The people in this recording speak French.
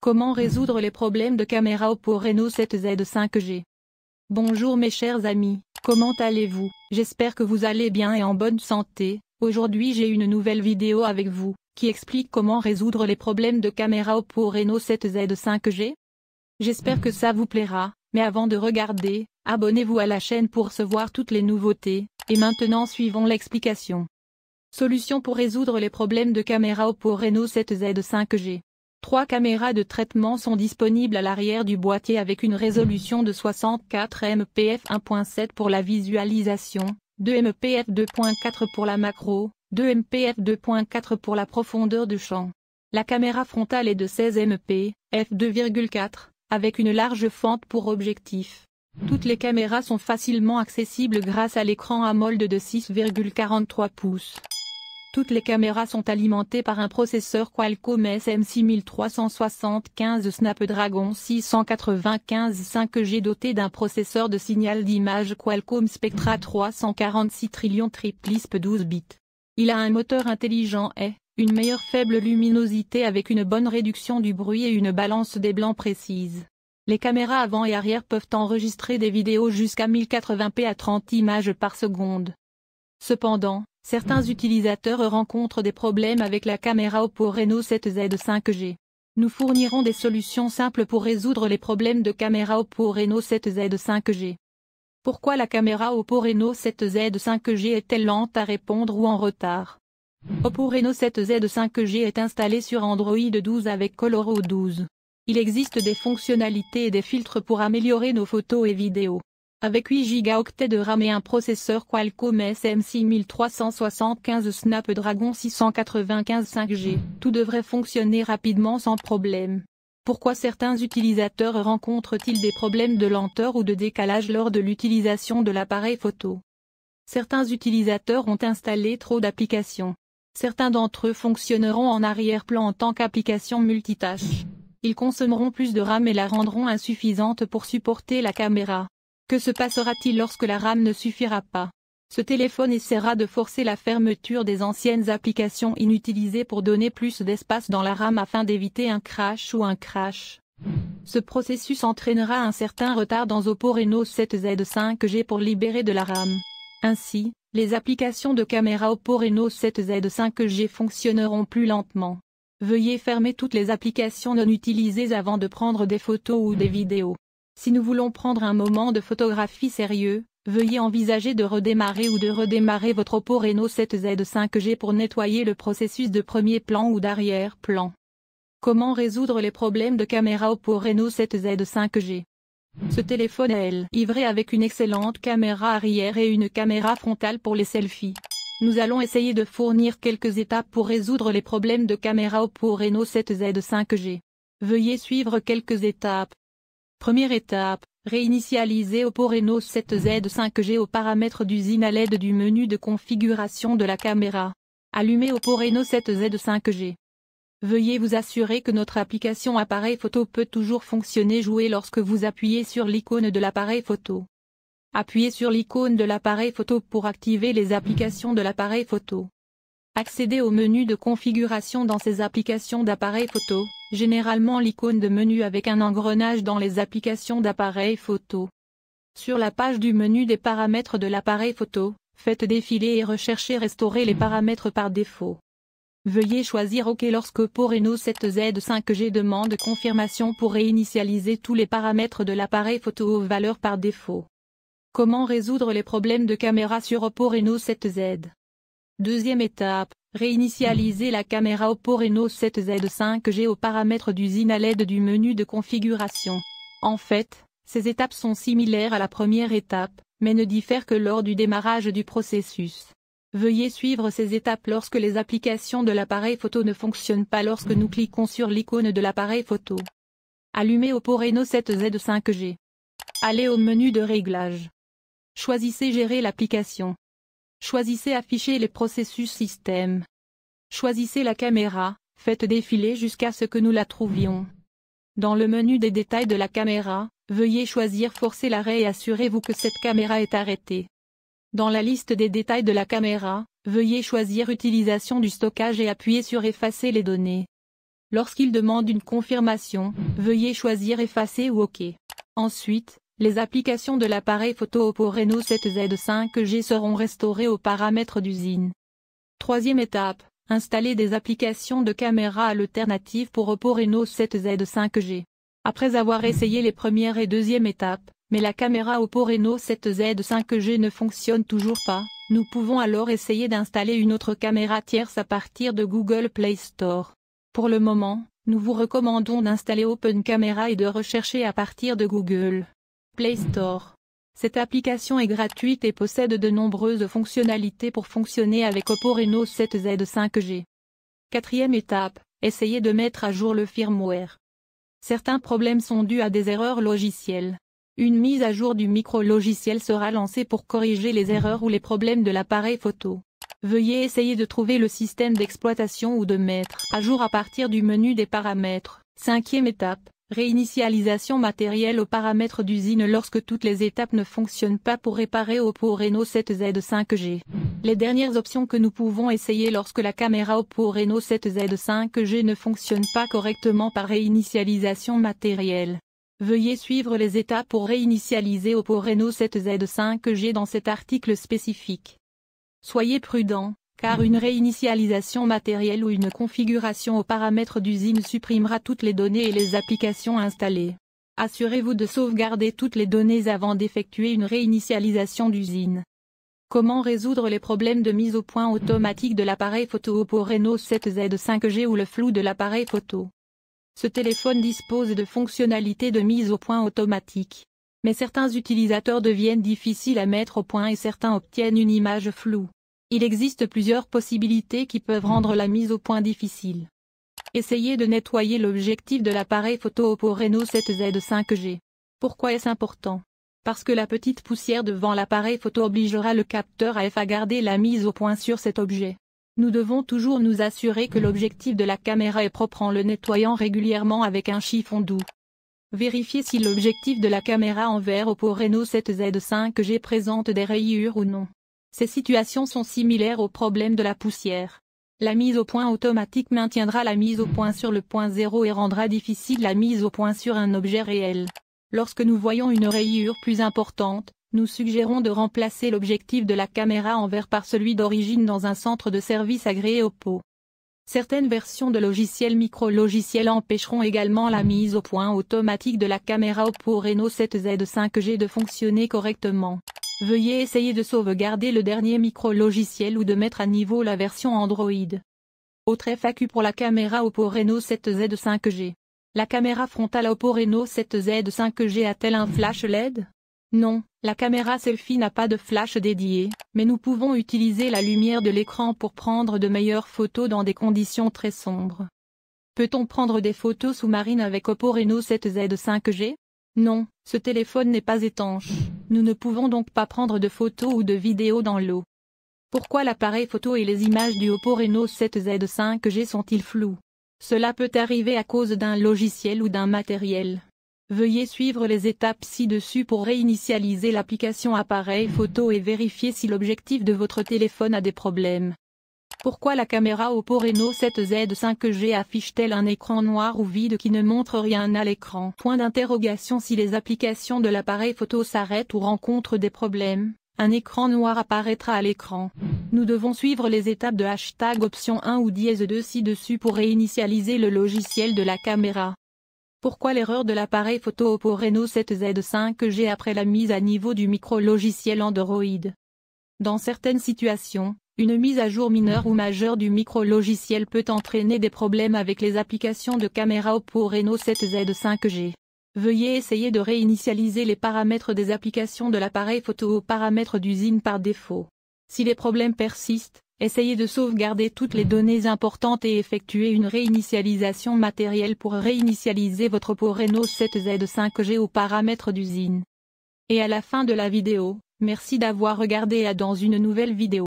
Comment résoudre les problèmes de caméra Oppo Reno 7Z 5G? Bonjour mes chers amis, comment allez-vous? J'espère que vous allez bien et en bonne santé. Aujourd'hui j'ai une nouvelle vidéo avec vous, qui explique comment résoudre les problèmes de caméra Oppo Reno 7Z 5G. J'espère que ça vous plaira, mais avant de regarder, abonnez-vous à la chaîne pour recevoir toutes les nouveautés, et maintenant suivons l'explication. Solution pour résoudre les problèmes de caméra Oppo Reno 7Z 5G. 3 caméras de traitement sont disponibles à l'arrière du boîtier avec une résolution de 64 mpf 1.7 pour la visualisation, 2 mpf 2.4 pour la macro, 2 mpf 2.4 pour la profondeur de champ. La caméra frontale est de 16 mpf 2.4, avec une large fente pour objectif. Toutes les caméras sont facilement accessibles grâce à l'écran AMOLED de 6,43 pouces. Toutes les caméras sont alimentées par un processeur Qualcomm SM6375 Snapdragon 695 5G doté d'un processeur de signal d'image Qualcomm Spectra 346 trillion triple 12 bits. Il a un moteur intelligent et une meilleure faible luminosité avec une bonne réduction du bruit et une balance des blancs précise. Les caméras avant et arrière peuvent enregistrer des vidéos jusqu'à 1080p à 30 images par seconde. Cependant, certains utilisateurs rencontrent des problèmes avec la caméra Oppo Reno 7Z 5G. Nous fournirons des solutions simples pour résoudre les problèmes de caméra Oppo Reno 7Z 5G. Pourquoi la caméra Oppo Reno 7Z 5G est-elle lente à répondre ou en retard? Oppo Reno 7Z 5G est installé sur Android 12 avec Coloro 12. Il existe des fonctionnalités et des filtres pour améliorer nos photos et vidéos. Avec 8 Go de RAM et un processeur Qualcomm SM6375 Snapdragon 695 5G, tout devrait fonctionner rapidement sans problème. Pourquoi certains utilisateurs rencontrent-ils des problèmes de lenteur ou de décalage lors de l'utilisation de l'appareil photo? Certains utilisateurs ont installé trop d'applications. Certains d'entre eux fonctionneront en arrière-plan en tant qu'application multitâche. Ils consommeront plus de RAM et la rendront insuffisante pour supporter la caméra. Que se passera-t-il lorsque la RAM ne suffira pas? Ce téléphone essaiera de forcer la fermeture des anciennes applications inutilisées pour donner plus d'espace dans la RAM afin d'éviter un crash ou un crash. Ce processus entraînera un certain retard dans Oppo Reno 7Z 5G pour libérer de la RAM. Ainsi, les applications de caméra Oppo Reno 7Z 5G fonctionneront plus lentement. Veuillez fermer toutes les applications non utilisées avant de prendre des photos ou des vidéos. Si nous voulons prendre un moment de photographie sérieux, veuillez envisager de redémarrer ou de redémarrer votre Oppo Reno 7Z 5G pour nettoyer le processus de premier plan ou d'arrière-plan. Comment résoudre les problèmes de caméra Oppo Reno 7Z 5G? Ce téléphone est livré avec une excellente caméra arrière et une caméra frontale pour les selfies. Nous allons essayer de fournir quelques étapes pour résoudre les problèmes de caméra Oppo Reno 7Z 5G. Veuillez suivre quelques étapes. Première étape, réinitialiser Oppo Reno 7Z 5G aux paramètres d'usine à l'aide du menu de configuration de la caméra. Allumez Oppo Reno 7Z 5G. Veuillez vous assurer que notre application appareil photo peut toujours fonctionner jouer lorsque vous appuyez sur l'icône de l'appareil photo. Appuyez sur l'icône de l'appareil photo pour activer les applications de l'appareil photo. Accédez au menu de configuration dans ces applications d'appareil photo, généralement l'icône de menu avec un engrenage dans les applications d'appareil photo. Sur la page du menu des paramètres de l'appareil photo, faites défiler et recherchez Restaurer les paramètres par défaut. Veuillez choisir OK lorsque Oppo Reno 7Z 5G demande confirmation pour réinitialiser tous les paramètres de l'appareil photo aux valeurs par défaut. Comment résoudre les problèmes de caméra sur Oppo Reno 7Z? Deuxième étape, réinitialiser la caméra Oppo Reno 7Z 5G aux paramètres d'usine à l'aide du menu de configuration. En fait, ces étapes sont similaires à la première étape, mais ne diffèrent que lors du démarrage du processus. Veuillez suivre ces étapes lorsque les applications de l'appareil photo ne fonctionnent pas lorsque nous cliquons sur l'icône de l'appareil photo. Allumez Oppo Reno 7Z 5G. Allez au menu de réglage. Choisissez Gérer l'application. Choisissez Afficher les processus système. Choisissez la caméra, faites défiler jusqu'à ce que nous la trouvions. Dans le menu des détails de la caméra, veuillez choisir Forcer l'arrêt et assurez-vous que cette caméra est arrêtée. Dans la liste des détails de la caméra, veuillez choisir Utilisation du stockage et appuyez sur Effacer les données. Lorsqu'il demande une confirmation, veuillez choisir Effacer ou OK. Ensuite, les applications de l'appareil photo Oppo Reno 7Z 5G seront restaurées aux paramètres d'usine. Troisième étape, installer des applications de caméra alternatives pour Oppo Reno 7Z 5G. Après avoir essayé les premières et deuxième étapes, mais la caméra Oppo Reno 7Z 5G ne fonctionne toujours pas, nous pouvons alors essayer d'installer une autre caméra tierce à partir de Google Play Store. Pour le moment, nous vous recommandons d'installer Open Camera et de rechercher à partir de Google Play Store. Cette application est gratuite et possède de nombreuses fonctionnalités pour fonctionner avec Oppo Reno 7Z 5G. Quatrième étape, essayez de mettre à jour le firmware. Certains problèmes sont dus à des erreurs logicielles. Une mise à jour du micro-logiciel sera lancée pour corriger les erreurs ou les problèmes de l'appareil photo. Veuillez essayer de trouver le système d'exploitation ou de mettre à jour à partir du menu des paramètres. Cinquième étape, réinitialisation matérielle aux paramètres d'usine lorsque toutes les étapes ne fonctionnent pas pour réparer Oppo Reno 7Z 5G. Les dernières options que nous pouvons essayer lorsque la caméra Oppo Reno 7Z 5G ne fonctionne pas correctement par réinitialisation matérielle. Veuillez suivre les étapes pour réinitialiser Oppo Reno 7Z 5G dans cet article spécifique. Soyez prudent, car une réinitialisation matérielle ou une configuration aux paramètres d'usine supprimera toutes les données et les applications installées. Assurez-vous de sauvegarder toutes les données avant d'effectuer une réinitialisation d'usine. Comment résoudre les problèmes de mise au point automatique de l'appareil photo Oppo Reno 7Z 5G ou le flou de l'appareil photo? Ce téléphone dispose de fonctionnalités de mise au point automatique. Mais certains utilisateurs deviennent difficiles à mettre au point et certains obtiennent une image floue. Il existe plusieurs possibilités qui peuvent rendre la mise au point difficile. Essayez de nettoyer l'objectif de l'appareil photo Oppo Reno 7Z 5G. Pourquoi est-ce important? Parce que la petite poussière devant l'appareil photo obligera le capteur AF à garder la mise au point sur cet objet. Nous devons toujours nous assurer que l'objectif de la caméra est propre en le nettoyant régulièrement avec un chiffon doux. Vérifiez si l'objectif de la caméra en verre Oppo Reno 7Z 5G présente des rayures ou non. Ces situations sont similaires au problème de la poussière. La mise au point automatique maintiendra la mise au point sur le point zéro et rendra difficile la mise au point sur un objet réel. Lorsque nous voyons une rayure plus importante, nous suggérons de remplacer l'objectif de la caméra en verre par celui d'origine dans un centre de service agréé Oppo. Certaines versions de logiciels micro-logiciels empêcheront également la mise au point automatique de la caméra Oppo Reno 7Z 5G de fonctionner correctement. Veuillez essayer de sauvegarder le dernier micro-logiciel ou de mettre à niveau la version Android. Autre FAQ pour la caméra Oppo Reno 7Z 5G. La caméra frontale Oppo Reno 7Z 5G a-t-elle un flash LED? Non, la caméra selfie n'a pas de flash dédié, mais nous pouvons utiliser la lumière de l'écran pour prendre de meilleures photos dans des conditions très sombres. Peut-on prendre des photos sous-marines avec Oppo Reno 7Z 5G? Non, ce téléphone n'est pas étanche. Nous ne pouvons donc pas prendre de photos ou de vidéos dans l'eau. Pourquoi l'appareil photo et les images du Oppo Reno 7Z 5G sont-ils flous? Cela peut arriver à cause d'un logiciel ou d'un matériel. Veuillez suivre les étapes ci-dessus pour réinitialiser l'application appareil photo et vérifier si l'objectif de votre téléphone a des problèmes. Pourquoi la caméra Oppo Reno 7Z 5G affiche-t-elle un écran noir ou vide qui ne montre rien à l'écran? Point d'interrogation. Si les applications de l'appareil photo s'arrêtent ou rencontrent des problèmes, un écran noir apparaîtra à l'écran. Nous devons suivre les étapes de #option 1 ou -2 ci-dessus pour réinitialiser le logiciel de la caméra. Pourquoi l'erreur de l'appareil photo Oppo Reno 7Z 5G après la mise à niveau du micro-logiciel Android? Dans certaines situations, une mise à jour mineure ou majeure du micro-logiciel peut entraîner des problèmes avec les applications de caméra Oppo Reno 7Z 5G. Veuillez essayer de réinitialiser les paramètres des applications de l'appareil photo aux paramètres d'usine par défaut. Si les problèmes persistent, essayez de sauvegarder toutes les données importantes et effectuer une réinitialisation matérielle pour réinitialiser votre Oppo Reno 7Z 5G aux paramètres d'usine. Et à la fin de la vidéo, merci d'avoir regardé et à dans une nouvelle vidéo.